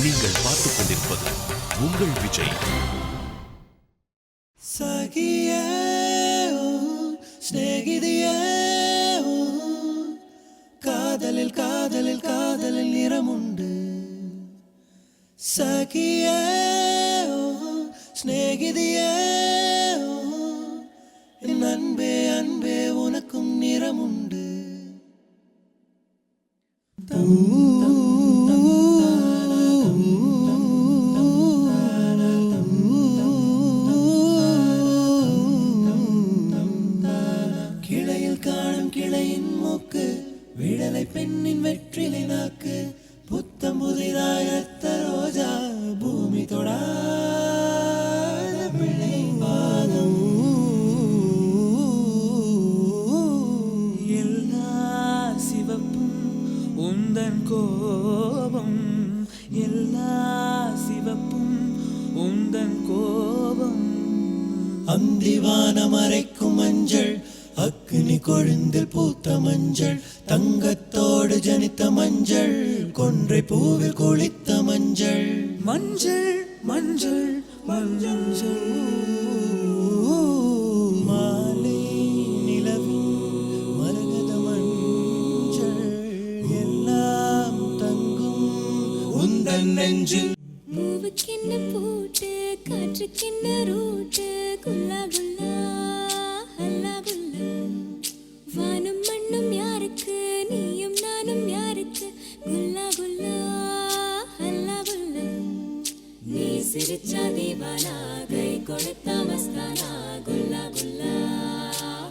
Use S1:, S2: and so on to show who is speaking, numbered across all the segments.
S1: நீங்கள் பார்த்துக் கொண்டிருப்பது உங்கள் விஜய்.
S2: சகியே ஸ்நேகிதியே, காதலில் காதலில் காதலில் நிறமுண்டு. சகியே ஸ்நேகிதியே, என் அன்பே அன்பே உனக்கும் நிறமுண்டு. கிளையில் காணும் கிளையின் மூக்கு, விடலை பெண்ணின் வெற்றிலை நாக்கு, புத்தம் புதிராயத்த ரோஜா, பூமி தொடாத பிள்ளை பாதம். எல்லா சிவப்பும் உந்தன் கோபம், எல்லா சிவப்பும் உந்தன் கோபம். அந்திவானம் அரைக்கும் மஞ்சள், அக்னி கொழுந்தில் பூத்த மஞ்சள், தங்கத்தோடு ஜனித்த மஞ்சள், கொன்றை பூவில் குளித்த மஞ்சள். மஞ்சள் மஞ்சள் மஞ்சள் மாலை நிலவின் மரகத மஞ்சள், எல்லாம் தங்கும் உந்தன் நெஞ்சில்.
S3: பூவுக்கென்ன பூட்டு, காற்றுக்கென்ன ரூட்டு, குல்லா குல்லா ஹல்லா குல்லா. வானும் மண்ணும் யாருக்கு, நீயும் நானும் யாருக்கு, குல்லா குல்லா ஹல்லா குல்லா. நீ சிரிச்சா தீவானா, கை கொடுத்தா மஸ்தானா, குல்லா குல்லா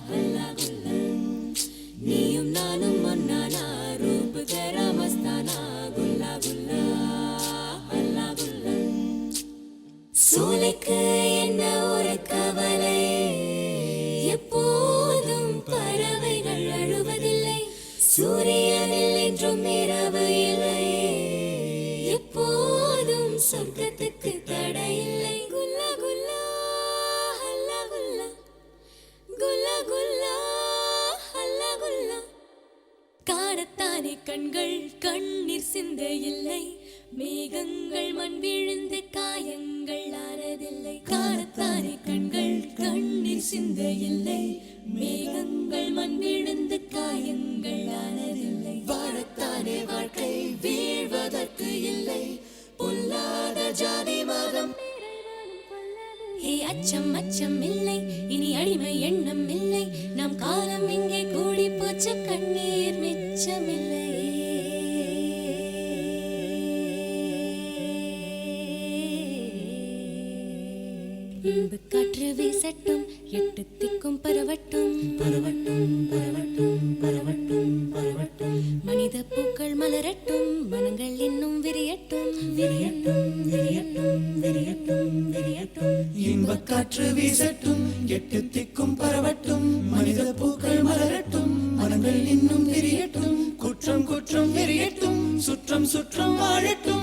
S3: ஹல்லா குல்லா. நீயும் நானும் ஒன்னானா, ரூபு தெரா மஸ்தானா, குல்லா குல்லா ஹல்லா குல்லா. சோலைக்கு என்ன ஒரு கவலை, எப்போதும் பறவைகள் அழுவதில்லை, சூரியனில் என்றும் இரவு இல்லை, எப்போதும் சொர்க்கத்துக்கு தடையில்லை. குல்லா குல்லா ஹல்லா குல்லா, குல்லா குல்லா ஹல்லா குல்லா. காணத்தானே கண்கள் கண்ணீர் சிந்த இல்லை, மேகங்கள் மண் விழுந்து காயங்கள் ஆனதில்லை. காணத்தானே கண்கள் கண்ணீர் சிந்த இல்லை, மேகங்கள் மண் விழுந்து காயங்கள் ஆனதில்லை. வாழத்தானே வாழ்க்கை வீழ்வதற்கு இல்லை, பொல்லாத ஜாதி மதம். ஹே அச்சம் அச்சம் இல்லை, இனி அடிமை எண்ணம் இல்லை, நம் காலம் இங்கே கூடி போச்சு, கண்ணீர் மிச்சமில்லை. காற்று வீசட்டும், எட்டு திக்கும் பரவட்டும், பரவட்டும் பரவட்டும் பரவட்டும் பரவட்டும். மனித பூக்கள் மலரட்டும், மனங்கள் இன்னும் விரியட்டும், விரியட்டும் விரியட்டும் விரியட்டும் விரியட்டும்.
S2: இன்பக் காற்று வீசட்டும், எட்டு திக்கும் பரவட்டும், மனித பூக்கள் மலரட்டும், மனங்கள் இன்னும் விரியட்டும், குற்றம் குற்றம் விரியட்டும், சுற்றம் சுற்றம் வாழட்டும்.